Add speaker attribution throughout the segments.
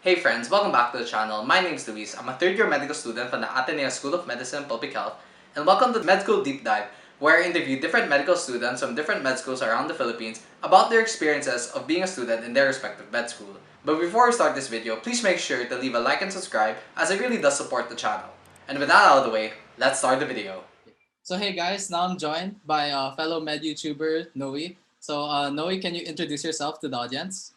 Speaker 1: Hey friends, welcome back to the channel. My name is Luis. I'm a third-year medical student from the Ateneo School of Medicine and Public Health, and welcome to Med School Deep Dive, where I interview different medical students from different med schools around the Philippines about their experiences of being a student in their respective med school. But before we start this video, please make sure to leave a like and subscribe, as it really does support the channel. And with that out of the way, let's start the video.
Speaker 2: So hey guys, now I'm joined by fellow med YouTuber Noie. So Noie, can you introduce yourself to the audience?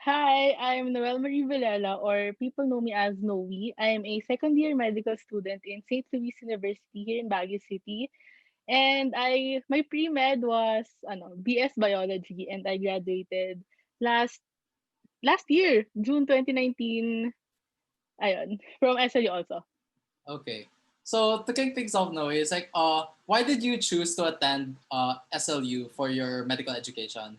Speaker 3: Hi, I'm Noie Vilela, or people know me as Noe. I am a second year medical student in St. Louis University here in Baguio City. And my pre-med was BS Biology, and I graduated last last year, June 2019, ayun, from SLU also.
Speaker 2: Okay. So to kick things off, Noie, it's like why did you choose to attend SLU for your medical education?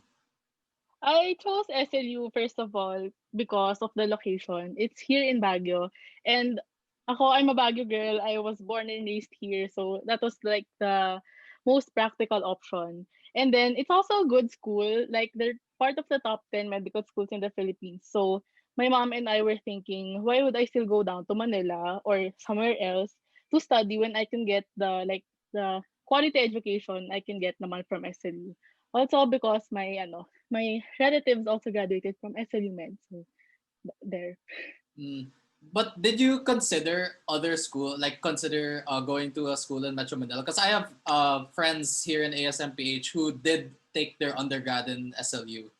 Speaker 3: I chose SLU first of all because of the location. It's here in Baguio, and I'm a Baguio girl. I was born and raised here, so that was like the most practical option. And then it's also a good school. Like they're part of the top 10 medical schools in the Philippines. So my mom and I were thinking, why would I still go down to Manila or somewhere else to study when I can get the quality education I can get naman from SLU. Also because my relatives also graduated from SLU Med. So there.
Speaker 2: Mm. But did you consider other school, like consider going to a school in Metro Manila? Because I have friends here in ASMPH who did take their undergrad in SLU.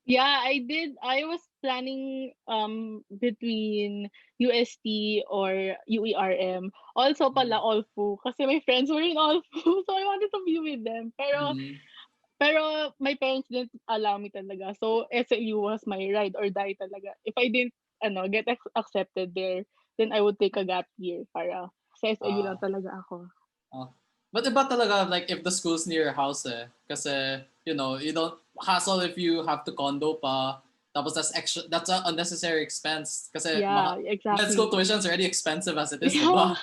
Speaker 3: Yeah, I did. I was planning between UST or UERM. Also
Speaker 2: Mm.
Speaker 3: pala Allfu kasi my friends were in Allfu, so I wanted to be with them.
Speaker 2: Mm.
Speaker 3: Pero my parents didn't allow me talaga. So SLU was my ride or die talaga. If I didn't get accepted there, then I would take a gap year para sa SLU lang
Speaker 2: Uh,
Speaker 3: talaga ako.
Speaker 2: Oh. But iba talaga like if the school's near your house Kasi, you don't hassle if you have to condo pa. Tapos that's extra, that's an unnecessary expense. Kasi
Speaker 3: Yeah,
Speaker 2: med school
Speaker 3: exactly.
Speaker 2: tuition is already expensive as it is, di
Speaker 3: Yeah.
Speaker 2: ba?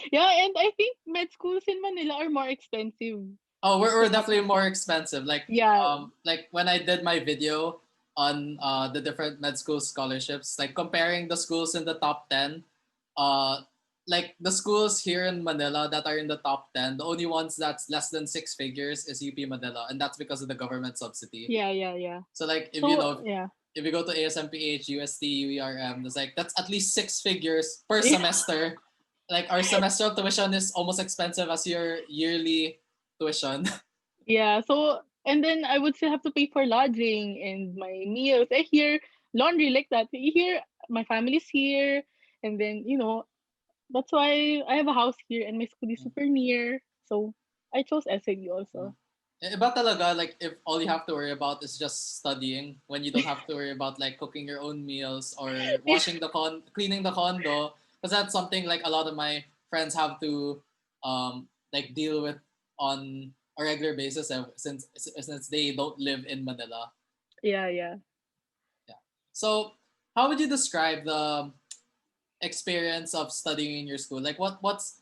Speaker 3: Yeah, and I think med schools in Manila are more expensive
Speaker 2: Oh, we're definitely
Speaker 3: comparative.
Speaker 2: more expensive.
Speaker 3: Yeah.
Speaker 2: Like when I did my video on the different med school scholarships, like comparing the schools in the top 10, uh like the schools here in Manila that are in the top 10, the only ones that's less than six figures is UP Manila, and that's because of the government subsidy.
Speaker 3: Yeah.
Speaker 2: So like if you
Speaker 3: So,
Speaker 2: know
Speaker 3: yeah.
Speaker 2: if you go to ASMPH, UST, UERM, that's at least six figures per
Speaker 3: Yeah.
Speaker 2: semester. Like our semestral tuition is almost expensive as your yearly tuition.
Speaker 3: Yeah. So, and then I would still have to pay for lodging and my meals. I hear laundry like that. I hear my family's here. And then, that's why I have a house here and my school is super near. So, I chose SLU also.
Speaker 2: Iba talaga, like if all you have to worry about is just studying, when you don't have to worry about like cooking your own meals or cleaning the condo, because that's something like a lot of my friends have to like deal with on a regular basis since they don't live in Manila.
Speaker 3: Yeah.
Speaker 2: Yeah. So how would you describe the experience of studying in your school? Like what's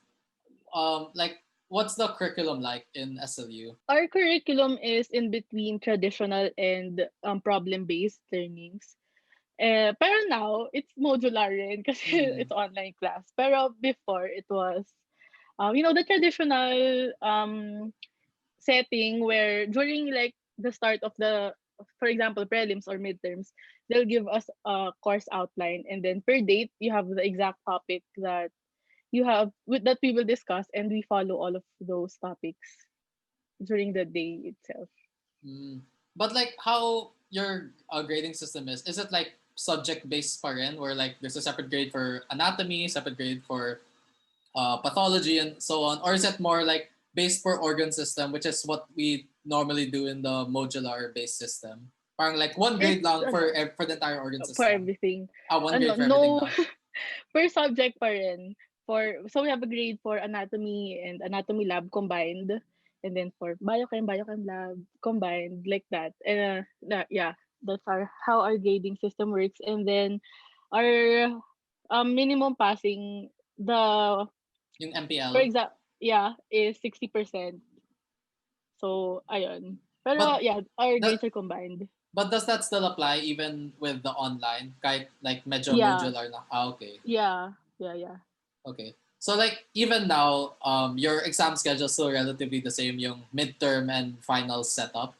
Speaker 2: the curriculum like in SLU?
Speaker 3: Our curriculum is in between traditional and problem-based learnings. Pero now, it's modular rin kasi
Speaker 2: Mm.
Speaker 3: it's online class. Pero before, it was, the traditional setting where during like the start of for example, prelims or midterms, they'll give us a course outline, and then per date, you have the exact topic that we will discuss, and we follow all of those topics during the day itself.
Speaker 2: Mm. But like how your grading system is it like subject based pa rin where like there's a separate grade for anatomy, separate grade for pathology and so on? Or is it more like based per organ system, which is what we normally do in the modular based system? Parang like one grade
Speaker 3: It's
Speaker 2: lang for the entire organ
Speaker 3: for
Speaker 2: system.
Speaker 3: everything.
Speaker 2: Ah, one grade for everything
Speaker 3: No,
Speaker 2: lang.
Speaker 3: per subject pa rin. So we have a grade for anatomy and anatomy lab combined, and then for biochem lab combined, like that. And yeah, that's how our grading system works. And then our minimum passing, the
Speaker 2: Yung
Speaker 3: for
Speaker 2: MPL.
Speaker 3: example, yeah, is 60%. So ayun. Pero
Speaker 2: But
Speaker 3: yeah, our
Speaker 2: that
Speaker 3: grades are combined.
Speaker 2: But does that still apply even with the online? Kahit like medyo
Speaker 3: Yeah,
Speaker 2: modular na. Ah, okay.
Speaker 3: yeah, yeah.
Speaker 2: Okay. So like even now, your exam schedule is still relatively the same, yung midterm and final setup.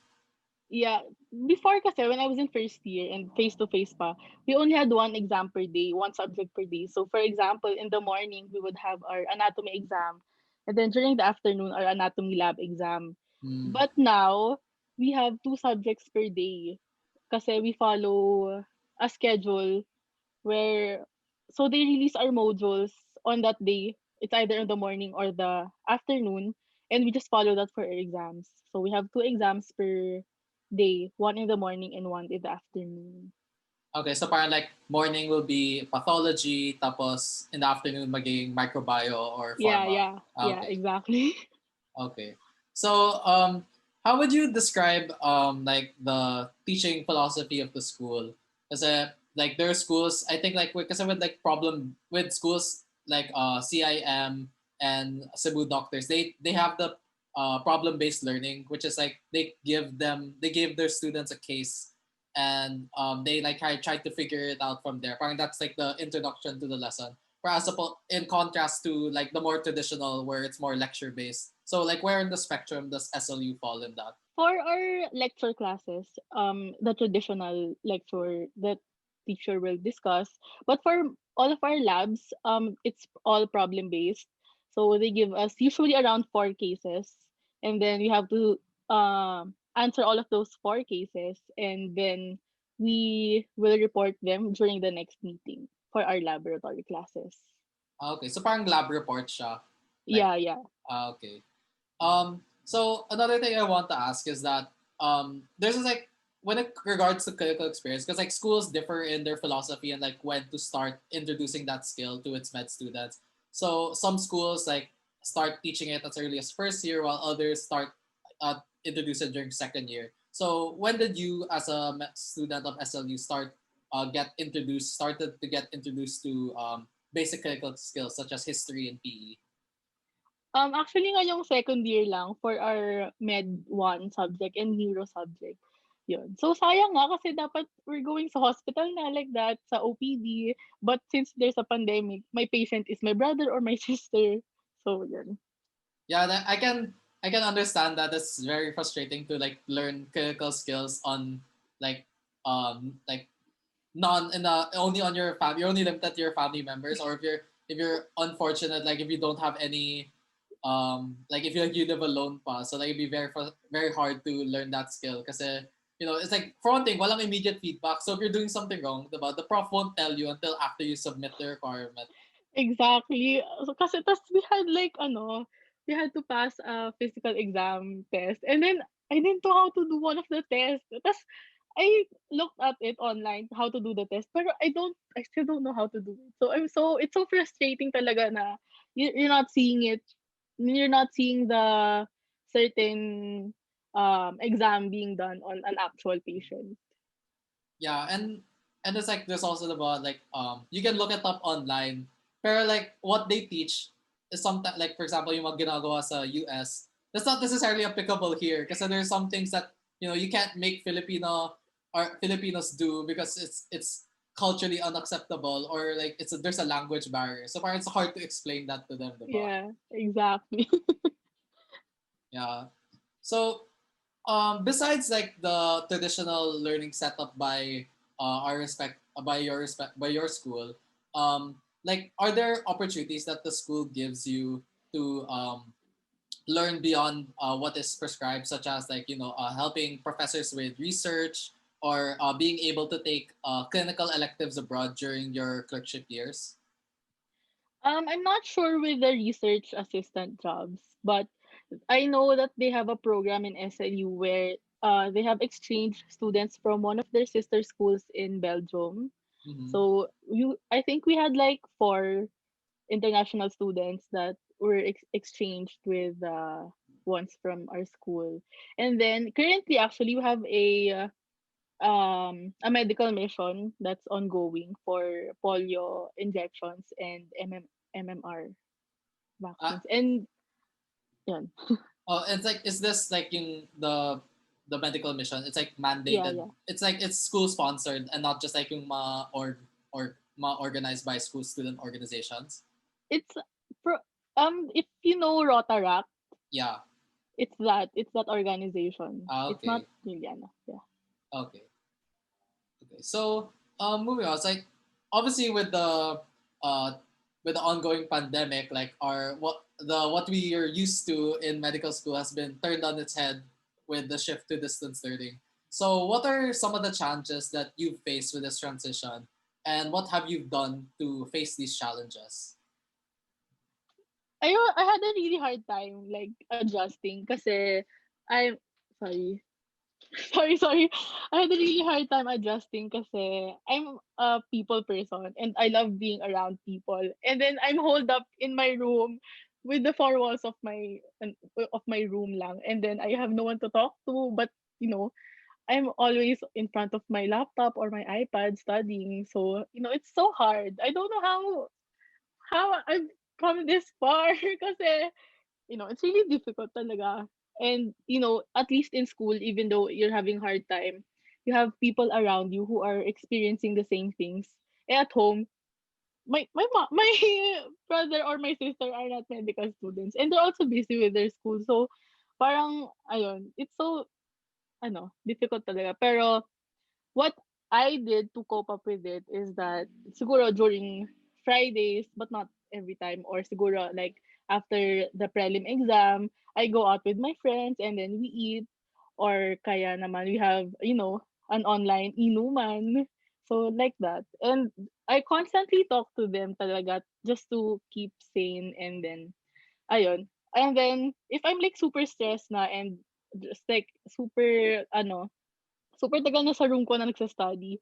Speaker 3: Yeah, before kasi when I was in first year and face to face pa, we only had one exam per day, one subject per day. So for example, in the morning we would have our anatomy exam, and then during the afternoon our anatomy lab exam.
Speaker 2: Hmm.
Speaker 3: But now we have two subjects per day kasi we follow a schedule where so they release our modules on that day. It's either in the morning or the afternoon, and we just follow that for our exams. So we have two exams per day, one in the morning and one in the afternoon.
Speaker 2: Okay, so parang like morning will be pathology, tapos in the afternoon maging microbio or
Speaker 3: Yeah,
Speaker 2: pharma.
Speaker 3: yeah,
Speaker 2: Ah,
Speaker 3: yeah,
Speaker 2: okay.
Speaker 3: exactly.
Speaker 2: Okay. So, how would you describe like the teaching philosophy of the school? Because like there are schools, I think like because with like problem with schools like CIM and Cebu doctors, they have the problem based learning, which is like they give their students a case and they like try to figure it out from there. Parang that's like the introduction to the lesson. Whereas in contrast to like the more traditional where it's more lecture based. So like where in the spectrum does SLU fall in that?
Speaker 3: For our lecture classes, the traditional lecture that teacher will discuss. But for all of our labs, it's all problem based. So they give us usually around four cases, and then we have to answer all of those four cases, and then we will report them during the next meeting for our laboratory classes.
Speaker 2: Ah, okay, so parang lab report siya. Like,
Speaker 3: Yeah, yeah.
Speaker 2: okay. So another thing I want to ask is that there's this, like when it regards to clinical experience, because like schools differ in their philosophy and like when to start introducing that skill to its med students. So some schools like start teaching it as early as first year, while others start introduce it during second year. So when did you, as a student of SLU, started to get introduced to basic clinical skills such as history and PE?
Speaker 3: Actually ngayong second year lang for our Med 1 subject and Neuro subject. Yun. So sayang nga kasi dapat we're going sa hospital na like that, sa OPD. But since there's a pandemic, my patient is my brother or my sister. So yun.
Speaker 2: Yeah, I can understand that. It's very frustrating to like learn clinical skills on like like non in only on your family. You're only limited to your family members, or if you're unfortunate, like if you don't have any like if you live alone pa, so like it'd be very hard to learn that skill because it's like for one thing, walang immediate feedback. So if you're doing something wrong, the prof won't tell you until after you submit the requirement.
Speaker 3: Exactly. So kasi tas we had like we had to pass a physical exam test. And then I didn't know how to do one of the tests. Tas I looked at it online how to do the test, pero I still don't know how to do it. So it's so frustrating talaga na you're not seeing it. You're not seeing the certain exam being done on an actual patient.
Speaker 2: Yeah, and it's like there's also about like you can look it up online, pero like what they teach is sometimes like for example yung mga ginagawa sa US, that's not necessarily applicable here because there's some things that you can't make Filipino or Filipinos do because it's culturally unacceptable, or like there's a language barrier, so parang it's hard to explain that to them, diba?
Speaker 3: Yeah, exactly.
Speaker 2: Yeah. So besides like the traditional learning setup by by your school, like are there opportunities that the school gives you to learn beyond what is prescribed, such as like helping professors with research or being able to take clinical electives abroad during your clerkship years?
Speaker 3: I'm not sure with the research assistant jobs, but I know that they have a program in SLU where they have exchange students from one of their sister schools in Belgium.
Speaker 2: Mm-hmm.
Speaker 3: So I think we had like four international students that were exchanged with ones from our school. And then currently, actually, we have a medical mission that's ongoing for polio injections and MMR
Speaker 2: Uh,
Speaker 3: vaccines. And yun.
Speaker 2: oh, it's like is this like in the the medical mission, it's like
Speaker 3: Yeah,
Speaker 2: mandated.
Speaker 3: yeah.
Speaker 2: It's like it's school sponsored and not just like yung or organized by school student organizations.
Speaker 3: It's pro if you know Rotaract,
Speaker 2: Yeah.
Speaker 3: it's that organization. It's not
Speaker 2: Okay.
Speaker 3: Juliana. Yeah.
Speaker 2: Okay. Okay. So moving on, it's like obviously uh with the ongoing pandemic, like our what we are used to in medical school has been turned on its head with the shift to distance learning. So what are some of the challenges that you've faced with this transition, and what have you done to face these challenges?
Speaker 3: I had a really hard time like adjusting kasi I'm sorry. Sorry. I had a really hard time adjusting kasi I'm a people person and I love being around people. And then I'm holed up in my room with the four walls of my room lang. And then I have no one to talk to, but you know, I'm always in front of my laptop or my iPad studying. So, it's so hard. I don't know how I've come this far kasi it's really difficult talaga. And, at least in school, even though you're having hard time, you have people around you who are experiencing the same things. And at home, my brother or my sister are not medical students and they're also busy with their school. So, parang, ayun, it's so, difficult talaga. Pero, what I did to cope up with it is that siguro during Fridays, but not every time, or siguro like after the prelim exam, I go out with my friends and then we eat, or kaya naman we have, an online inuman. So like that. And I constantly talk to them talaga just to keep sane, and then ayun. And then if I'm like super stressed na and just like super tagal na sa room ko na nagsa-study.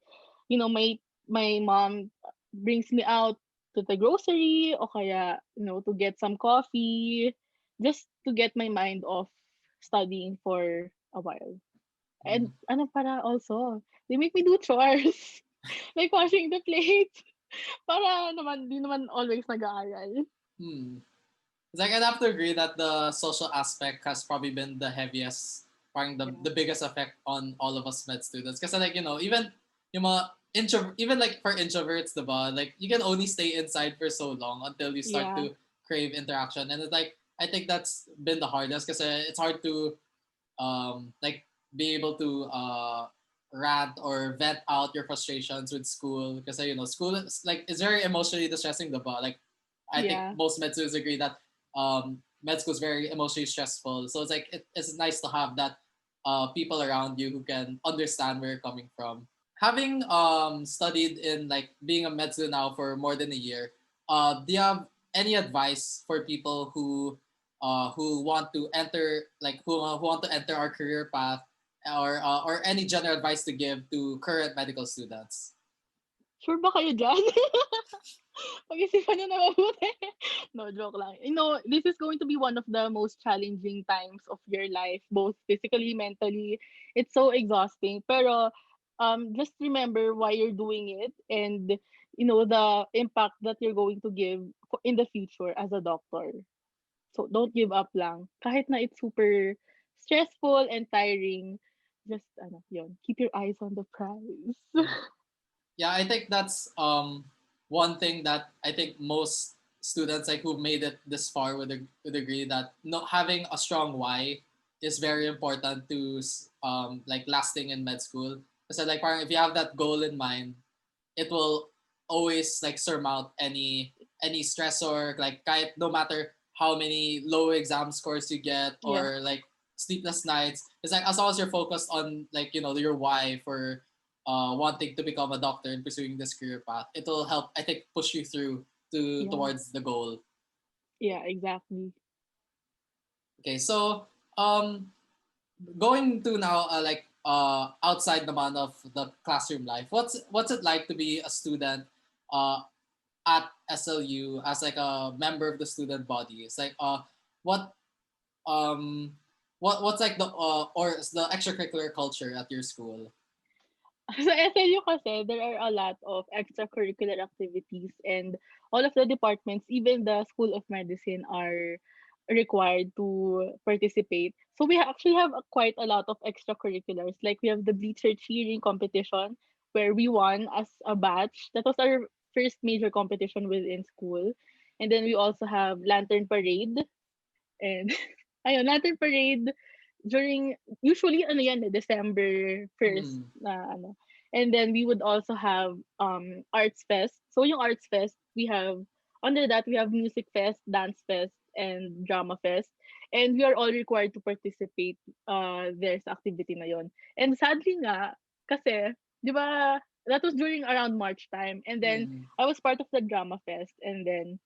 Speaker 3: My mom brings me out to the grocery o kaya, to get some coffee just to get my mind off studying for a while.
Speaker 2: Mm.
Speaker 3: And para also, they make me do chores. Like washing the plates. Para naman, di naman always nag-aaral.
Speaker 2: Hmm. It's like I'd have to agree that the social aspect has probably been the heaviest, parang
Speaker 3: Yeah.
Speaker 2: the biggest effect on all of us med students. Because like even yung mga even like for introverts, diba? Like you can only stay inside for so long until you start
Speaker 3: Yeah.
Speaker 2: to crave interaction, and it's like I think that's been the hardest because it's hard to like be able to rant or vent out your frustrations with school because school is like it's very emotionally distressing, diba? Like I think
Speaker 3: Yeah.
Speaker 2: most med students agree that med school is very emotionally stressful. So it's like it's nice to have that people around you who can understand where you're coming from. Having studied in like being a med student now for more than a year, do you have any advice for people who want to enter like who want to enter our career path or any general advice to give to current medical students?
Speaker 3: Sure ba kayo dyan? Pag-isipan niyo na mabuti. No, joke lang. This is going to be one of the most challenging times of your life, both physically, mentally. It's so exhausting. Pero just remember why you're doing it, and the impact that you're going to give in the future as a doctor. So don't give up lang. Kahit na it's super stressful and tiring, just yun, keep your eyes on the prize.
Speaker 2: Yeah, I think that's one thing that I think most students like who've made it this far would agree that not having a strong why is very important to like lasting in med school. So like parang if you have that goal in mind, it will always like surmount any stressor, like kahit no matter how many low exam scores you get
Speaker 3: Yeah.
Speaker 2: or like sleepless nights. It's like as long as you're focused on like your why for wanting to become a doctor and pursuing this career path, it'll help I think push you through to
Speaker 3: Yeah.
Speaker 2: towards the goal.
Speaker 3: Yeah, exactly.
Speaker 2: Okay, so um going to now like outside naman of the classroom life, what's it like to be a student uh at SLU as like a member of the student body? It's like what um what's like the or the extracurricular culture at your school?
Speaker 3: Sa SLU kasi, there are a lot of extracurricular activities, and all of the departments, even the School of Medicine, are required to participate. So we actually have quite a lot of extracurriculars. Like we have the bleacher cheering competition where we won as a batch. That was our first major competition within school. And then we also have lantern parade and ayun, lantern parade during usually ano yan December 1st
Speaker 2: Mm.
Speaker 3: na ano. And then we would also have arts fest. So yung arts fest, we have under that we have music fest, dance fest, and drama fest. And we are all required to participate there sa activity na yon. And sadly nga kasi 'di ba that was during around March time. And then
Speaker 2: Mm.
Speaker 3: I was part of the drama fest, and then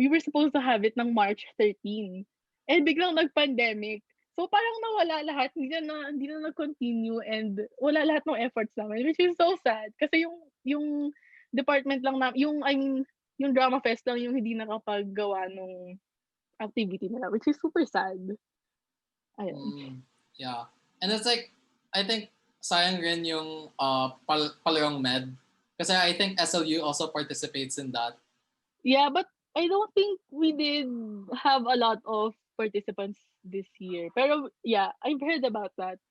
Speaker 3: we were supposed to have it ng March 13. And biglang nag-pandemic. So parang nawala lahat, hindi na nag-continue and wala lahat ng efforts namin, which is so sad kasi yung department lang na yung I mean yung drama fest lang yung hindi nakapaggawa nung activity nila, which is super sad. Ayun.
Speaker 2: Mm. Yeah. And it's like, I think sayang rin yung palarong med. Kasi I think SLU also participates in that.
Speaker 3: Yeah, but I don't think we did have a lot of participants this year. Pero yeah, I've heard about that.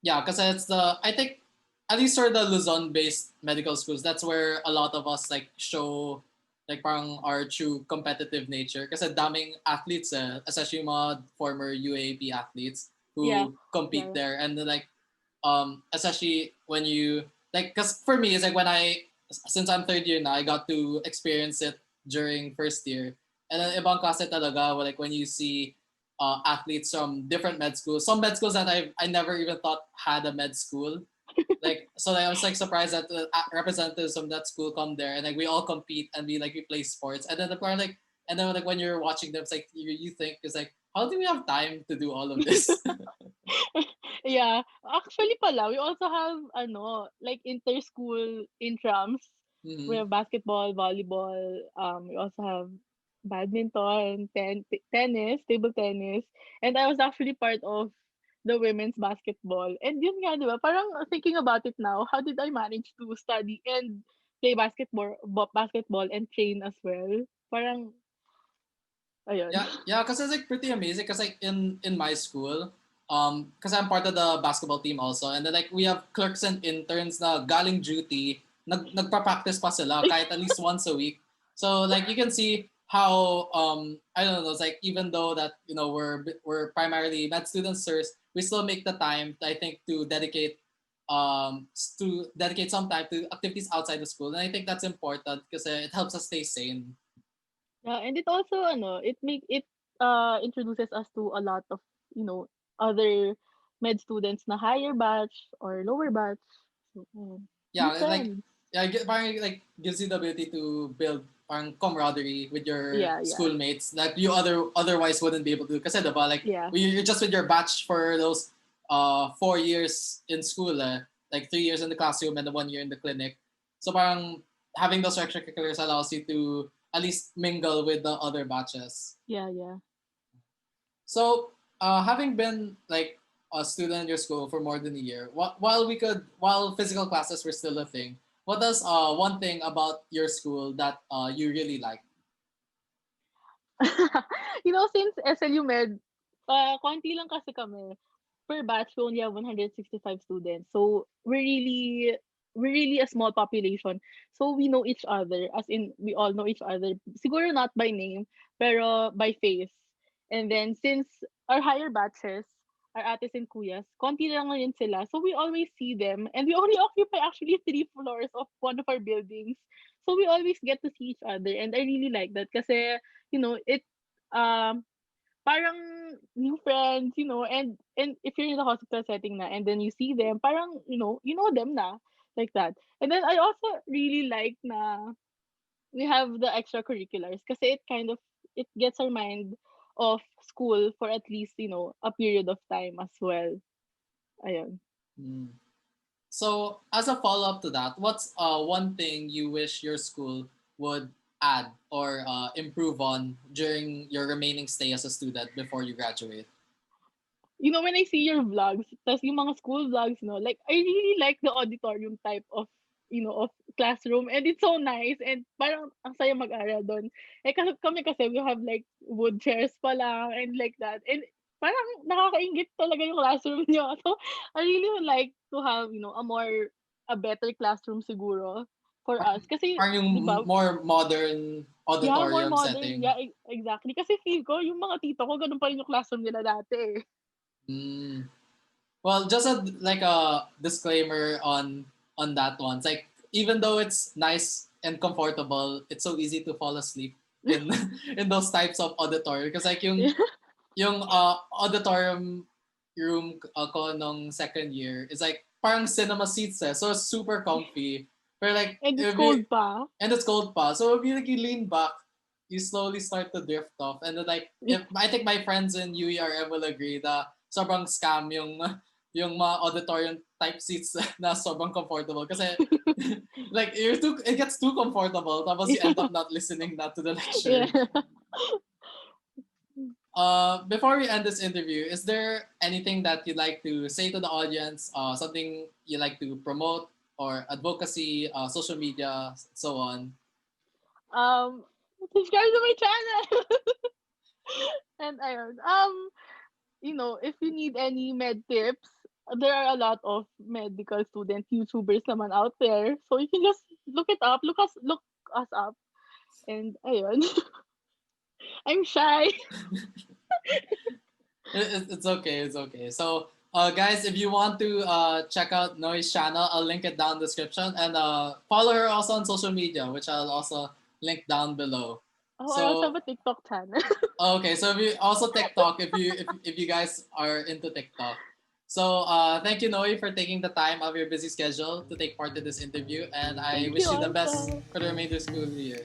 Speaker 2: Yeah, because it's I think, at least for the Luzon-based medical schools, that's where a lot of us like show like parang our true competitive nature. Kasi daming athletes, especially yung mga former UAP athletes
Speaker 3: Yeah.
Speaker 2: who compete
Speaker 3: Yeah.
Speaker 2: there. And then, like, especially when you, like, because for me, it's like since I'm third year now, I got to experience it during first year. And then ibang klase talaga, like when you see athletes from different med schools, some med schools that I never even thought had a med school. Like, so I was like surprised that the representatives from that school come there, and like we all compete and we play sports. And then the part like, and then like when you're watching them, it's like you think it's like, how do we have time to do all of this?
Speaker 3: Yeah. Actually pala, we also have like inter-school intrams. We
Speaker 2: Mm-hmm.
Speaker 3: have basketball, volleyball, we also have badminton, tennis, table tennis. And I was actually part of the women's basketball. And yun nga, di ba? Parang thinking about it now, how did I manage to study and play basketball and train as well? Parang, ayun.
Speaker 2: Yeah, because it's like pretty amazing. Because like in my school, because I'm part of the basketball team also, and then like we have clerks and interns na galing duty, nagpa-practice pa sila kahit at least once a week. So like you can see how I don't know, it's like even though that we're primarily med students first, we still make the time I think to dedicate some time to activities outside the school, and I think that's important because it helps us stay sane.
Speaker 3: Yeah, and it also it introduces us to a lot of, other med students na higher batch or lower batch. So, new
Speaker 2: Yeah, and like
Speaker 3: friends.
Speaker 2: yeah, parang like gives you the ability to build parang camaraderie with your
Speaker 3: Yeah, yeah.
Speaker 2: schoolmates that you otherwise wouldn't be able to. Kasi diba, like
Speaker 3: Yeah.
Speaker 2: you're just with your batch for those 4 years in school, like 3 years in the classroom and then 1 year in the clinic. So parang having those extracurriculars allows you to at least mingle with the other batches.
Speaker 3: Yeah, yeah.
Speaker 2: So, having been like a student in your school for more than a year, while physical classes were still a thing, what does one thing about your school that you really like?
Speaker 3: Since SLU Med, konti lang kasi kami. Per batch, we only have 165 students. So, we're really a small population. So, we know each other. As in, we all know each other. Siguro not by name, pero by face. And then, since our higher batches, our ates and kuyas, konti lang ngayon sila. So, we always see them. And we only occupy actually 3 floors of one of our buildings. So, we always get to see each other. And I really like that kasi, it um parang new friends, and if you're in the hospital setting na and then you see them, parang you know them na like that. And then I also really like na we have the extracurriculars kasi it gets our mind off school for at least, a period of time as well. Ayun.
Speaker 2: Mm. So, as a follow up to that, what's one thing you wish your school would add or improve on during your remaining stay as a student before you graduate?
Speaker 3: When I see your vlogs, tas yung mga school vlogs, like, I really like the auditorium type of of classroom, and it's so nice, and parang ang saya mag-aral doon. Eh kasi kami kasi we have like wood chairs pa lang and like that. And parang nakakaingit talaga yung classroom niyo. So I really would like to have, a better classroom siguro for us. Kasi,
Speaker 2: Parang yung
Speaker 3: di ba,
Speaker 2: more modern
Speaker 3: yeah, more
Speaker 2: auditorium
Speaker 3: modern.
Speaker 2: setting.
Speaker 3: Yeah, exactly. Kasi feel ko, yung mga tito ko, ganun pa rin yung classroom nila dati eh.
Speaker 2: Mm. Well, just like a disclaimer on that one. It's like even though it's nice and comfortable, it's so easy to fall asleep in in those types of auditorium because like yung auditorium room ko nung second year is like parang cinema seats so it's super comfy. But like
Speaker 3: And it's
Speaker 2: if you
Speaker 3: cold pa.
Speaker 2: and it's cold pa. So if you like you lean back, you slowly start to drift off. And then like if I think my friends in UERM will agree that sobrang scam yung mga auditorium type seats na sobrang comfortable kasi like it gets too comfortable tapos you end up not listening na to the lecture.
Speaker 3: Yeah.
Speaker 2: Before we end this interview, is there anything that you'd like to say to the audience? Something you like to promote or advocacy, social media, so on?
Speaker 3: Subscribe to my channel. And ayun. If you need any med tips, there are a lot of medical student YouTubers naman out there. So you can just look it up, look us up. And ayun. I'm shy.
Speaker 2: It's okay. It's okay. So, guys, if you want to check out Noie's channel, I'll link it down in the description, and follow her also on social media, which I'll also link down below.
Speaker 3: Oh, I also have a TikTok channel.
Speaker 2: Okay, so if you also TikTok if you guys are into TikTok. So thank you, Noie, for taking the time out of your busy schedule to take part in this interview, and I
Speaker 3: Thank
Speaker 2: wish
Speaker 3: you
Speaker 2: you the best
Speaker 3: also.
Speaker 2: for the remainder of the school year.